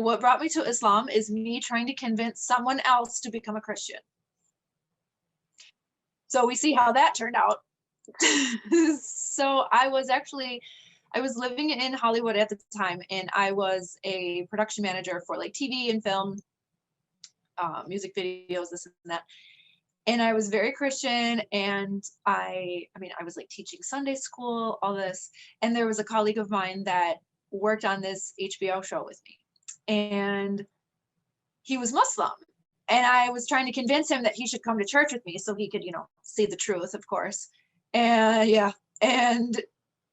what brought me to Islam is me trying to convince someone else to become a Christian. So we see how that turned out. So I was living in Hollywood at the time, and I was a production manager for like TV and film, music videos, this and that. And I was very Christian, and I was like teaching Sunday school, all this. And there was a colleague of mine that worked on this HBO show with me, and he was Muslim. And I was trying to convince him that he should come to church with me so he could, see the truth, of course. And yeah, and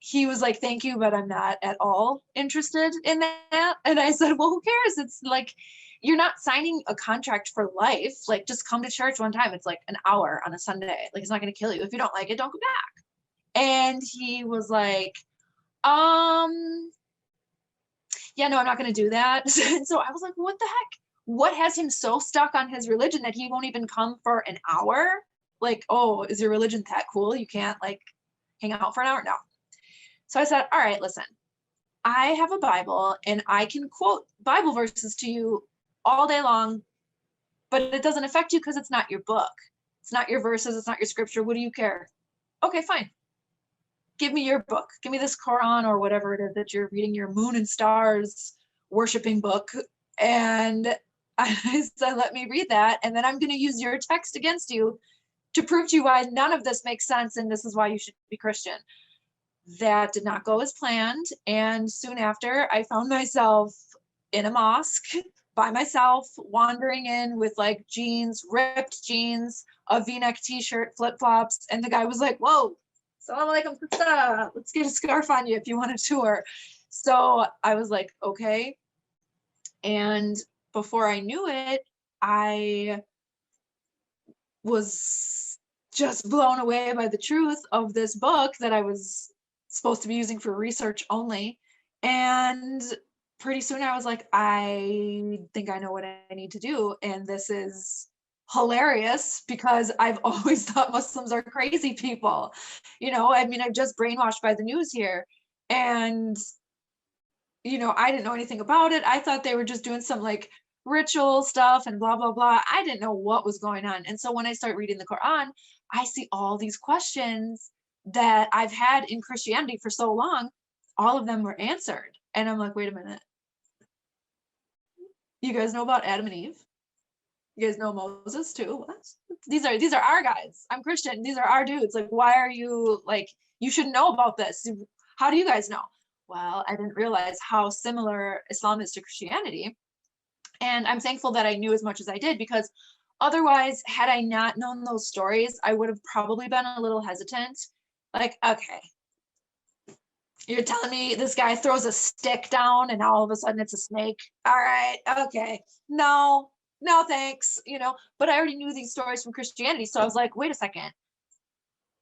he was like, thank you, but I'm not at all interested in that. And I said, well, who cares? It's like, you're not signing a contract for life. Like, just come to church one time. It's like an hour on a Sunday. Like, it's not going to kill you. If you don't like it, don't go back. And he was like, yeah, no, I'm not going to do that. And so I was like, what the heck? What has him so stuck on his religion that he won't even come for an hour? Like, oh, is your religion that cool? You can't like hang out for an hour? No. So I said, all right, listen, I have a Bible and I can quote Bible verses to you all day long, but it doesn't affect you because it's not your book. It's not your verses. It's not your scripture. What do you care? Okay, fine. Give me your book. Give me this Quran or whatever it is that you're reading, your moon and stars worshiping book. And I said, let me read that. And then I'm going to use your text against you to prove to you why none of this makes sense. And this is why you should be Christian. That did not go as planned. And soon after, I found myself in a mosque by myself, wandering in with like jeans, ripped jeans, a V-neck t-shirt, flip-flops. And the guy was like, whoa, Assalamu alaikum, let's get a scarf on you if you want a tour. So I was like, okay. And before I knew it, I was just blown away by the truth of this book that I was supposed to be using for research only. And pretty soon I was like, I think I know what I need to do. And this is hilarious because I've always thought Muslims are crazy people. I'm just brainwashed by the news here. And, I didn't know anything about it. I thought they were just doing some like ritual stuff and blah, blah, blah. I didn't know what was going on. And so when I start reading the Quran, I see all these questions that I've had in Christianity for so long. All of them were answered. And I'm like, wait a minute. You guys know about Adam and Eve? You guys know Moses too? What? These are our guys. I'm Christian. These are our dudes. Like, why are you like, you should know about this. How do you guys know? Well, I didn't realize how similar Islam is to Christianity. And I'm thankful that I knew as much as I did, because otherwise, had I not known those stories, I would have probably been a little hesitant. Like, okay, you're telling me this guy throws a stick down and all of a sudden it's a snake. All right, okay. No, thanks. But I already knew these stories from Christianity. So I was like, wait a second.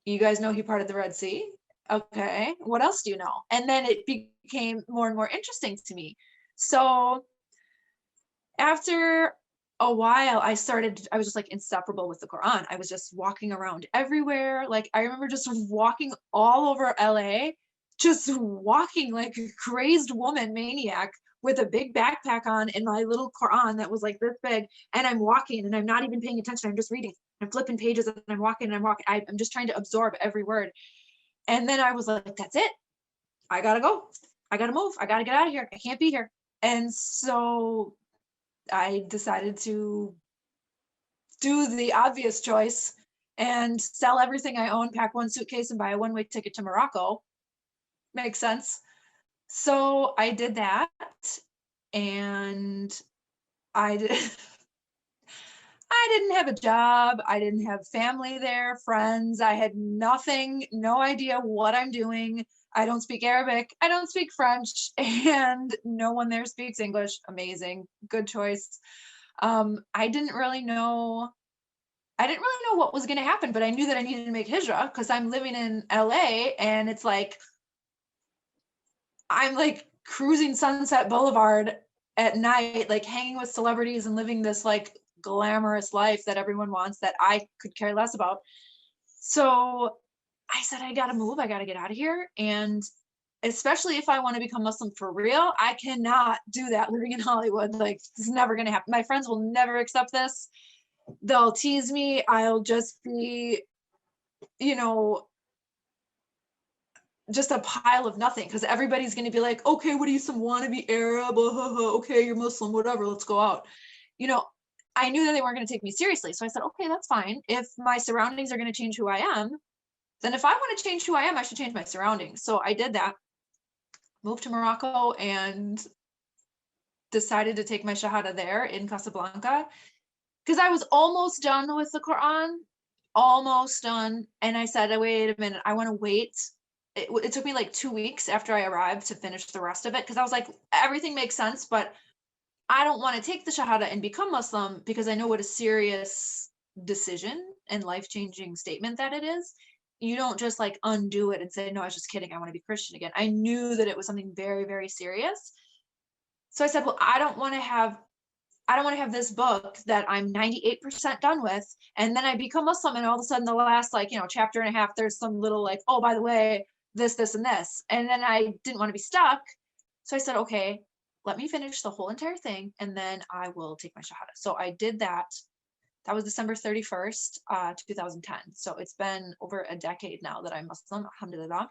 You guys know he parted the Red Sea? Okay, what else do you know? And then it became more and more interesting to me. So after a while, I was just like inseparable with the Quran. I was just walking around everywhere. Like, I remember just walking all over LA, just walking like a crazed woman, maniac, with a big backpack on and my little Quran that was like this big. And I'm walking and I'm not even paying attention. I'm just reading. I'm flipping pages and I'm walking and I'm walking. I'm just trying to absorb every word. And then I was like, that's it. I gotta go. I gotta move. I gotta get out of here. I can't be here. And so I decided to do the obvious choice and sell everything I own, pack one suitcase, and buy a one-way ticket to Morocco. Makes sense. So I did that, and I didn't have a job. I didn't have family there, friends. I had nothing, no idea what I'm doing. I don't speak Arabic. I don't speak French, and no one there speaks English. Amazing. Good choice. I didn't really know what was going to happen, but I knew that I needed to make hijrah because I'm living in LA, and it's like, I'm like cruising Sunset Boulevard at night, like hanging with celebrities and living this like glamorous life that everyone wants that I could care less about. So I said, I got to move. I got to get out of here. And especially if I want to become Muslim for real, I cannot do that living in Hollywood. Like, it's never going to happen. My friends will never accept this. They'll tease me. I'll just be, you know, just a pile of nothing, because everybody's going to be like, okay, what are you, some wannabe Arab? Okay, you're Muslim, whatever, let's go out. You know, I knew that they weren't going to take me seriously. So I said, okay, that's fine. If my surroundings are going to change who I am, then if I want to change who I am, I should change my surroundings. So I did that, moved to Morocco, and decided to take my Shahada there in Casablanca, because I was almost done with the Quran, almost done. And I said, wait a minute, I want to wait. It took me like 2 weeks after I arrived to finish the rest of it, because I was like, everything makes sense, but I don't want to take the Shahada and become Muslim, because I know what a serious decision and life-changing statement that it is. You don't just like undo it and say, no, I was just kidding, I want to be Christian again. I knew that it was something very, very serious. So I said, well, I don't want to have this book that I'm 98% done with, and then I become Muslim, and all of a sudden the last, like, chapter and a half, there's some little like, oh, by the way, this, and this. And then I didn't want to be stuck. So I said, okay, let me finish the whole entire thing, and then I will take my Shahada. So I did that. That was December 31st, 2010. So it's been over a decade now that I'm Muslim, Alhamdulillah.